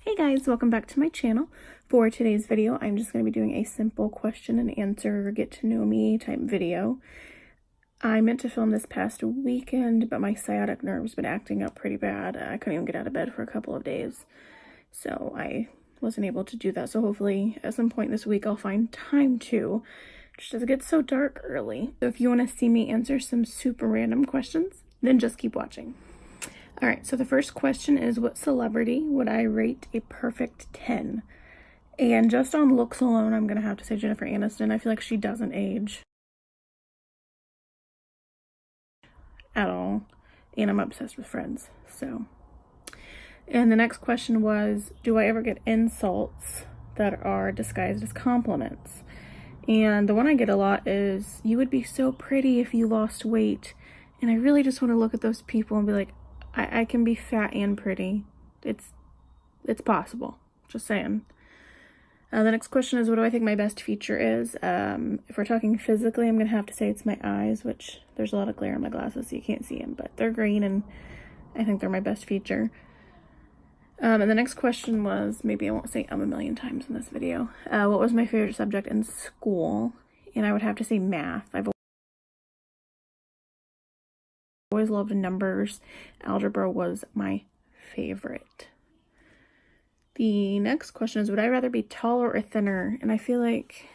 Hey guys, welcome back to my channel. For today's video, I'm just going to be doing a simple question and answer, get to know me type video. I meant to film this past weekend, but my sciatic nerve's been acting up pretty bad. I couldn't even get out of bed for a couple of days, so I wasn't able to do that. So hopefully at some point this week I'll find time to, just as it gets so dark early. So if you want to see me answer some super random questions, then just keep watching. All right, so the first question is, what celebrity would I rate a perfect 10? And just on looks alone, I'm going to have to say Jennifer Aniston. I feel like she doesn't age at all, and I'm obsessed with Friends, so. And the next question was, do I ever get insults that are disguised as compliments? And the one I get a lot is, you would be so pretty if you lost weight. And I really just want to look at those people and be like, I can be fat and pretty. It's possible. Just saying. The next question is, what do I think my best feature is? If we're talking physically, I'm going to have to say it's my eyes, which there's a lot of glare in my glasses, so you can't see them, but they're green, and I think they're my best feature. And the next question was, maybe I won't say a million times in this video, what was my favorite subject in school? And I would have to say math. I've always loved numbers. Algebra was my favorite. The next question is, would I rather be taller or thinner? And I feel like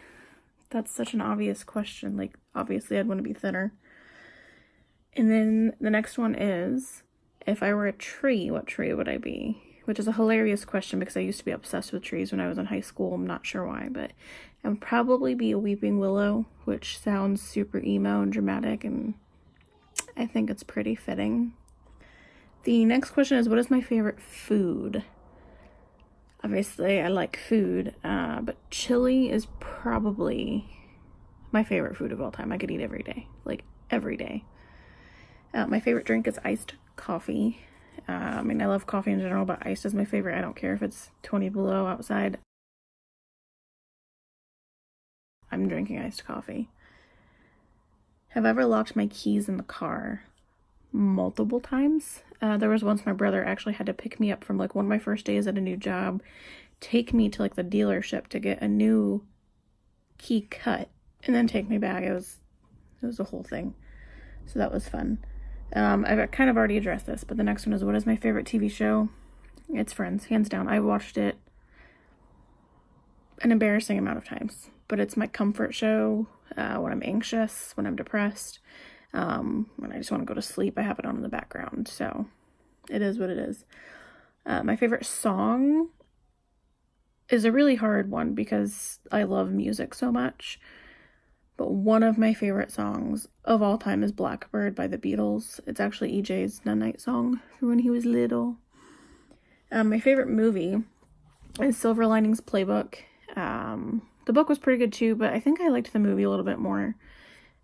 that's such an obvious question. Like, obviously I'd want to be thinner. And then the next one is, if I were a tree, what tree would I be? Which is a hilarious question because I used to be obsessed with trees when I was in high school. I'm not sure why, but I would probably be a weeping willow, which sounds super emo and dramatic, and I think it's pretty fitting. The next question is, what is my favorite food? Obviously, I like food, but chili is probably my favorite food of all time. I could eat every day, like every day. My favorite drink is iced coffee. I mean, I love coffee in general, but iced is my favorite. I don't care if it's 20 below outside. I'm drinking iced coffee. Have I ever locked my keys in the car? Multiple times. There was once my brother actually had to pick me up from like one of my first days at a new job, take me to like the dealership to get a new key cut, and then take me back. It was a whole thing. So that was fun. I've kind of already addressed this, but the next one is, what is my favorite TV show? It's Friends, hands down. I watched it an embarrassing amount of times, but it's my comfort show when I'm anxious, when I'm depressed, when I just want to go to sleep. I have it on in the background, so it is what it is. My favorite song is a really hard one because I love music so much, but one of my favorite songs of all time is Blackbird by the Beatles. It's actually EJ's night song from when he was little. My favorite movie is Silver Linings Playbook. The book was pretty good too, but I think I liked the movie a little bit more.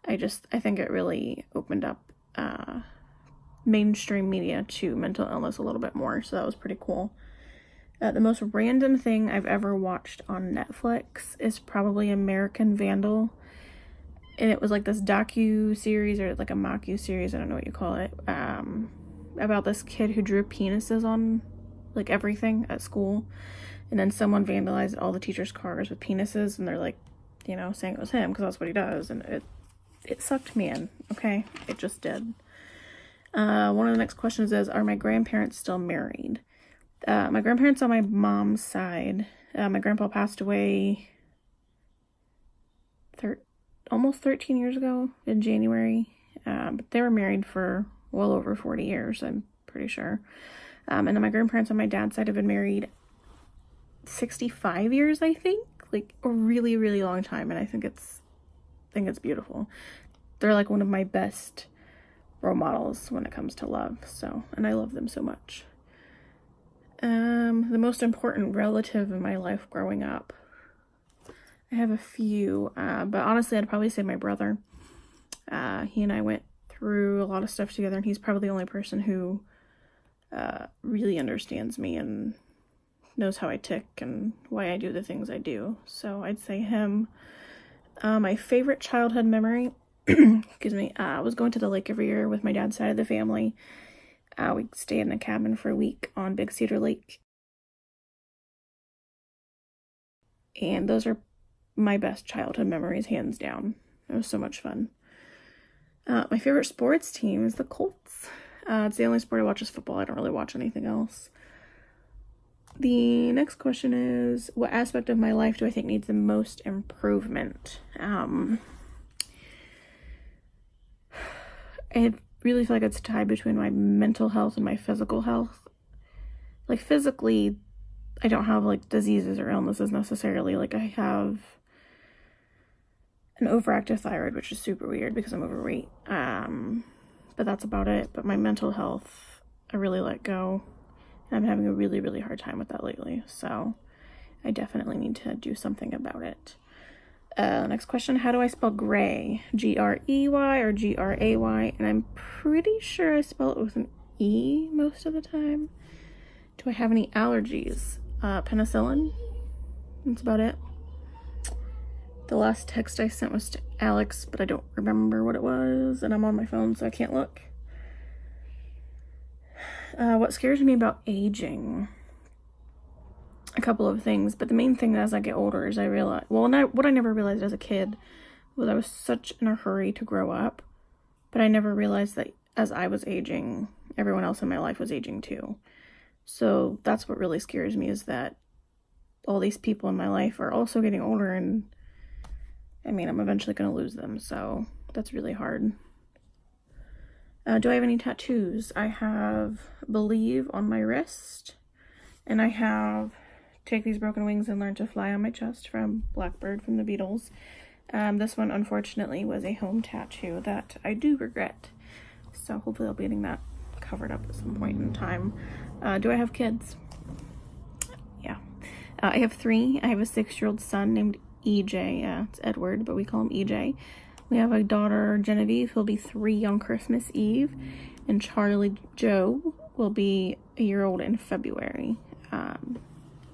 I think it really opened up mainstream media to mental illness a little bit more, so that was pretty cool. The most random thing I've ever watched on Netflix is probably American Vandal, and it was like this docu-series, or like a mocu-series, I don't know what you call it, about this kid who drew penises on like everything at school, and then someone vandalized all the teachers' cars with penises, and they're like, you know, saying it was him because that's what he does, and it sucked me in, okay? It just did. One of the next questions is, are my grandparents still married? My grandparents on my mom's side, my grandpa passed away almost 13 years ago in January, but they were married for well over 40 years, I'm pretty sure. And then my grandparents on my dad's side have been married 65 years, I think, like a really, really long time, and I think it's beautiful. They're like one of my best role models when it comes to love, so, and I love them so much. The most important relative in my life growing up, I have a few, but honestly I'd probably say my brother. He and I went through a lot of stuff together, and he's probably the only person who really understands me and knows how I tick and why I do the things I do, so I'd say him. My favorite childhood memory, excuse me, was going to the lake every year with my dad's side of the family. We stayed in a cabin for a week on Big Cedar Lake, And those are my best childhood memories, hands down. It was so much fun. My favorite sports team is the Colts. It's the only sport I watch is football. I don't really watch anything else. The next question is, what aspect of my life do I think needs the most improvement? I really feel like it's tied between my mental health and my physical health. Like, physically, I don't have, like, diseases or illnesses necessarily. Like, I have an overactive thyroid, which is super weird because I'm overweight. But that's about it. But my mental health, I really let go. And I'm having a really, really hard time with that lately. So I definitely need to do something about it. Next question, how do I spell gray? G-R-E-Y or G-R-A-Y? And I'm pretty sure I spell it with an E most of the time. Do I have any allergies? Penicillin. That's about it. The last text I sent was to Alex, but I don't remember what it was, and I'm on my phone, so I can't look. What scares me about aging? A couple of things, but the main thing as I get older is I realize, what I never realized as a kid was I was such in a hurry to grow up, but I never realized that as I was aging, everyone else in my life was aging too. So that's what really scares me, is that all these people in my life are also getting older, and I mean, I'm eventually going to lose them, so that's really hard. Do I have any tattoos? I have Believe on my wrist, and I have Take These Broken Wings and Learn to Fly on my chest from Blackbird from the Beatles. This one, unfortunately, was a home tattoo that I do regret, so hopefully I'll be getting that covered up at some point in time. Do I have kids? Yeah. I have 3. I have a 6-year-old son named EJ. It's Edward, but we call him EJ. We have a daughter, Genevieve, who'll be 3 on Christmas Eve, and Charlie Joe will be a year old in February.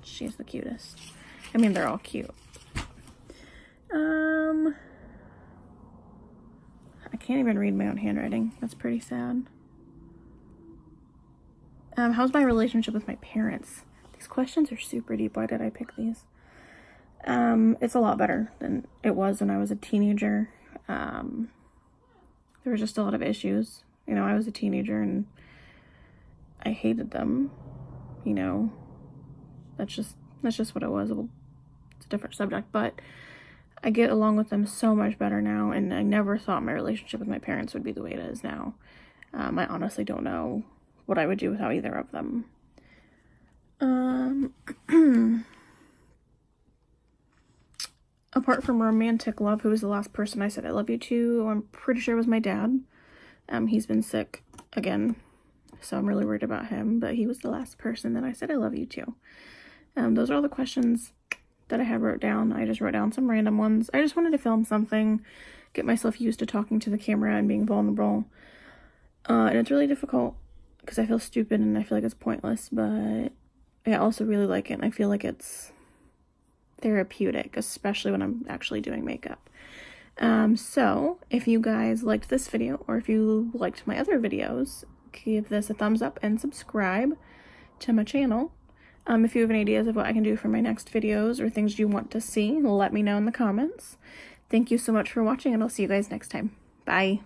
She's the cutest. I mean, they're all cute. I can't even read my own handwriting. That's pretty sad. How's my relationship with my parents? These questions are super deep. Why did I pick these? It's a lot better than it was when I was a teenager. There were just a lot of issues. You know, I was a teenager and I hated them. You know, that's just what it was. It's a different subject, but I get along with them so much better now, and I never thought my relationship with my parents would be the way it is now. I honestly don't know what I would do without either of them. Apart from romantic love, who was the last person I said I love you to? I'm pretty sure it was my dad. He's been sick again, so I'm really worried about him, but he was the last person that I said I love you to. Those are all the questions that I have wrote down. I just wrote down some random ones. I just wanted to film something, get myself used to talking to the camera and being vulnerable. And it's really difficult because I feel stupid and I feel like it's pointless, but I also really like it, and I feel like it's therapeutic, especially when I'm actually doing makeup. So if you guys liked this video, or if you liked my other videos, give this a thumbs up and subscribe to my channel. If you have any ideas of what I can do for my next videos or things you want to see, let me know in the comments. Thank you so much for watching, and I'll see you guys next time. Bye.